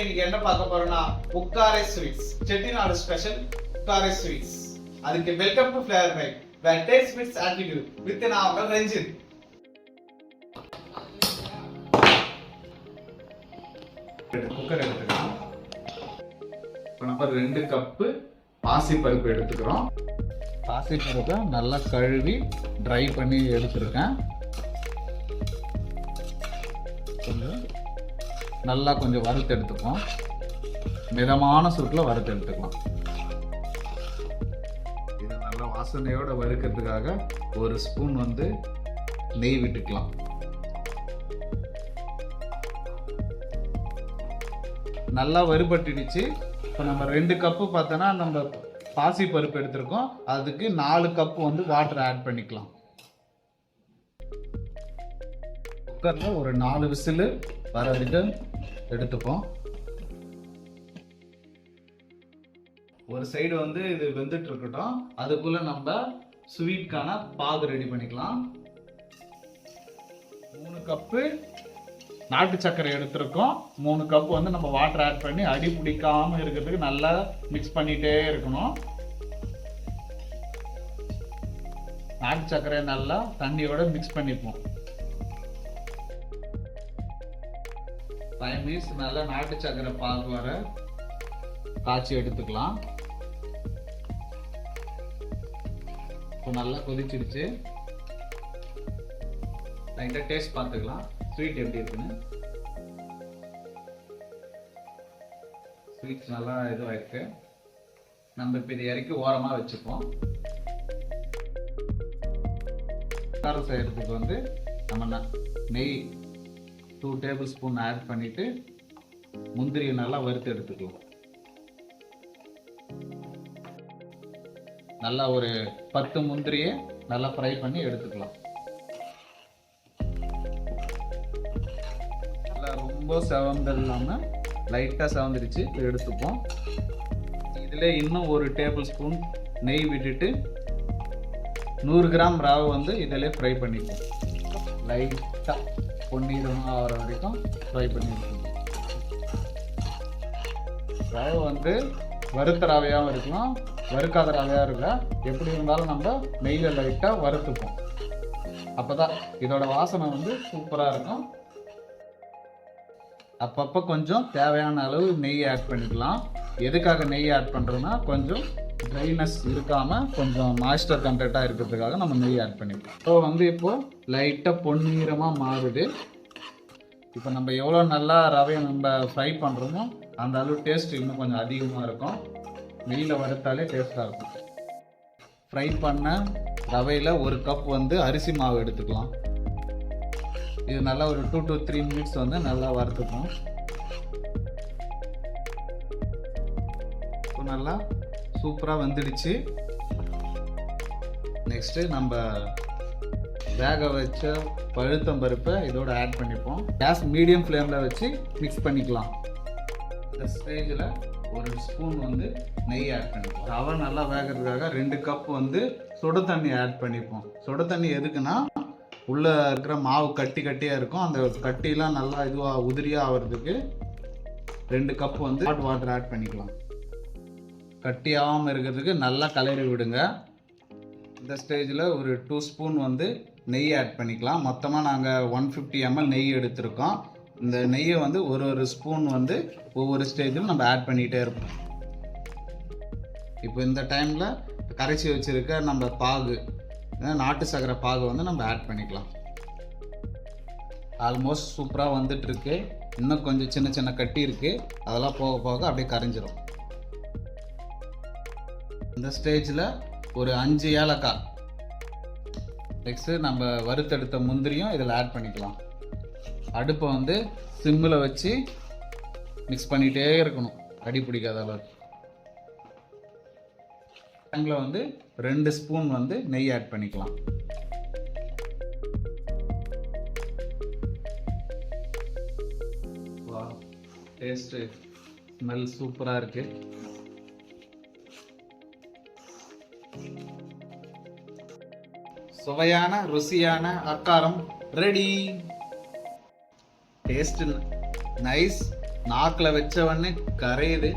இன்னைக்கு என்ன பார்க்க போறோம்னா உக்காரே ஸ்வீட்ஸ், செட்டிநாடு ஸ்பெஷல் உக்காரே ஸ்வீட்ஸ். அதுக்கு welcome to flavour right where taste meets attitude with நான் ரஞ்சித். குக்கர் எடுத்துக்கலாம். இப்போ நம்ம 2 கப் பாசிப்பருப்பு எடுத்துக்கிறோம். பாசிப்பருப்பை நல்லா கழுவி ட்ரை பண்ணி எடுத்துருக்கேன். நல்லா கொஞ்சம் வறுத்து எடுத்துப்போம். மிதமான சூட்டில் வறுத்து எடுத்துக்கலாம். இது நல்லா வாசனையோட வறுக்கிறதுக்காக 1 ஸ்பூன் நெய் விட்டுக்கலாம். நல்லா வறுபட்டுடுச்சு. இப்போ நம்ம 2 கப்பு பார்த்தோன்னா நம்ம பாசி பருப்பு எடுத்திருக்கோம். அதுக்கு 4 கப் வாட்டர் ஆட் பண்ணிக்கலாம். குக்கரில் ஒரு 4 விசில் வர வரைக்கும் எடுத்துப்போம். ஒரு சைடு இது வெந்துட்டு இருக்கட்டும். அதுக்குள்ள நம்ம ஸ்வீட்கான பாகு ரெடி பண்ணிக்கலாம். 3 கப்பு நாட்டு சர்க்கரை எடுத்திருக்கோம். 3 கப் நம்ம வாட்டர் ஆட் பண்ணி அடி பிடிக்காம இருக்கிறதுக்கு நல்லா மிக்ஸ் பண்ணிட்டே இருக்கணும். நாட்டு சர்க்கரையை நல்லா தண்ணியோட மிக்ஸ் பண்ணிப்போம். 5 மினிட்ஸ் நல்லா நாட்டு சர்க்கரை பாகு வர காய்ச்சி எடுத்துக்கலாம். இப்போ நல்லா கொதிச்சிடுச்சு. லைட்டாக டேஸ்ட் பார்த்துக்கலாம், ஸ்வீட் எப்படி இருக்குன்னு. ஸ்வீட் நல்லா இதுவாயிருக்கு. நம்ம இப்போ இது இறக்கி ஓரமாக வச்சுப்போம். காரம் செய்யறதுக்கு நம்ம நெய் 2 டேபிள் ஸ்பூன் ஆட் பண்ணிட்டு முந்திரியை நல்லா வறுத்து எடுத்துக்கலாம். நல்லா ஒரு 10 முந்திரியை நல்லா ஃப்ரை பண்ணி எடுத்துக்கலாம். நல்லா ரொம்ப செவந்தல் இல்லாமல் லைட்டாக செவந்துருச்சு, எடுத்துப்போம். இதில் இன்னும் 1 டேபிள் ஸ்பூன் நெய் விட்டுட்டு 100 கிராம் ராவை இதில் ஃப்ரை பண்ணிப்போம். லைட்டாக பொன்னிறமாக ஆகிற வரைக்கும் ஃப்ரை பண்ணிப்போம். ரவை வறுத்த ரவையாகவும் இருக்கலாம், வறுக்காத ரவையாக இருக்கலாம். எப்படி இருந்தாலும் நம்ம நெய்யில் லைட்டாக வறுத்துப்போம். அப்போ தான் இதோட வாசனை சூப்பராக இருக்கும். அப்பப்போ கொஞ்சம் தேவையான அளவு நெய் ஆட் பண்ணிக்கலாம். எதுக்காக நெய் ஆட் பண்ணுறோன்னா கொஞ்சம் ட்ரைனஸ் இருக்காமல் கொஞ்சம் மாய்ஸ்டர் கண்டென்ட்டாக இருக்கிறதுக்காக நம்ம நெய் ஆட் பண்ணிக்கலாம். ஸோ இப்போது லைட்டாக பொன்னிறமாக மாறுது. இப்போ நம்ம எவ்வளோ நல்லா ரவையை நம்ம ஃப்ரை பண்ணுறோமோ அந்த அளவு டேஸ்ட் இன்னும் கொஞ்சம் அதிகமாக இருக்கும். நெய்யில் வறுத்தாலே டேஸ்ட்டாக இருக்கும். ஃப்ரை பண்ண ரவையில் 1 கப் அரிசி மாவு எடுத்துக்கலாம். இது நல்லா ஒரு 2 to 3 மினிட்ஸ் நல்லா வறுத்துக்கும். இப்போ நல்லா சூப்பராக வந்துடுச்சு. நெக்ஸ்ட்டு நம்ம வேக வச்ச பழுத்தம்பருப்பை இதோட ஆட் பண்ணிப்போம். கேஸ் மீடியம் ஃப்ளேமில் வச்சு மிக்ஸ் பண்ணிக்கலாம். இந்த ஸ்டேஜில் 1 ஸ்பூன் நெய் ஆட் பண்ணிப்போம். ரவை நல்லா வேகிறதுக்காக 2 கப் சுடு தண்ணி ஆட் பண்ணிப்போம். சுடு தண்ணி எதுக்குன்னா உள்ளே இருக்கிற மாவு கட்டியாக இருக்கும். அந்த கட்டிலாம் நல்லா இதுவாக உதிரியாக ஆகிறதுக்கு 2 கப் ஹாட் வாட்டர் ஆட் பண்ணிக்கலாம். கட்டியாகாமல் இருக்கிறதுக்கு நல்லா கலரி விடுங்க. இந்த ஸ்டேஜில் ஒரு 2 ஸ்பூன் நெய் ஆட் பண்ணிக்கலாம். மொத்தமாக நாங்கள் 150 ml நெய் எடுத்திருக்கோம். இந்த நெய்யை ஒரு ஸ்பூன் ஒவ்வொரு ஸ்டேஜிலும் நம்ம ஆட் பண்ணிகிட்டே இருப்போம். இப்போ இந்த டைமில் கரைச்சி வச்சுருக்க நம்ம பாகு, நாட்டு சர்க்கரை பாகு நம்ம ஆட் பண்ணிக்கலாம். ஆல்மோஸ்ட் சூப்பராக வந்துட்டுருக்கு. இன்னும் கொஞ்சம் சின்ன சின்ன கட்டி இருக்குது, அதெல்லாம் போக போக அப்படியே கரைஞ்சிரும். இந்த ஸ்டேஜில் ஒரு 5 ஏலக்காய், நெக்ஸ்ட்டு நம்ம வறுத்தெடுத்த முந்திரியும் இதில் ஆட் பண்ணிக்கலாம். அடுப்பை சிம்மில் வச்சு மிக்ஸ் பண்ணிகிட்டே இருக்கணும், அடி பிடிக்காத அளவுக்கு. டைமில் 2 ஸ்பூன் நெய் ஆட் பண்ணிக்கலாம். வா, டேஸ்ட்டு ஸ்மெல் சூப்பராக இருக்குது. சுவையான ருசியான அக்காரம் ரெடி. டேஸ்ட் நைஸ், நாக்கில் வச்ச உடனே கரையுது.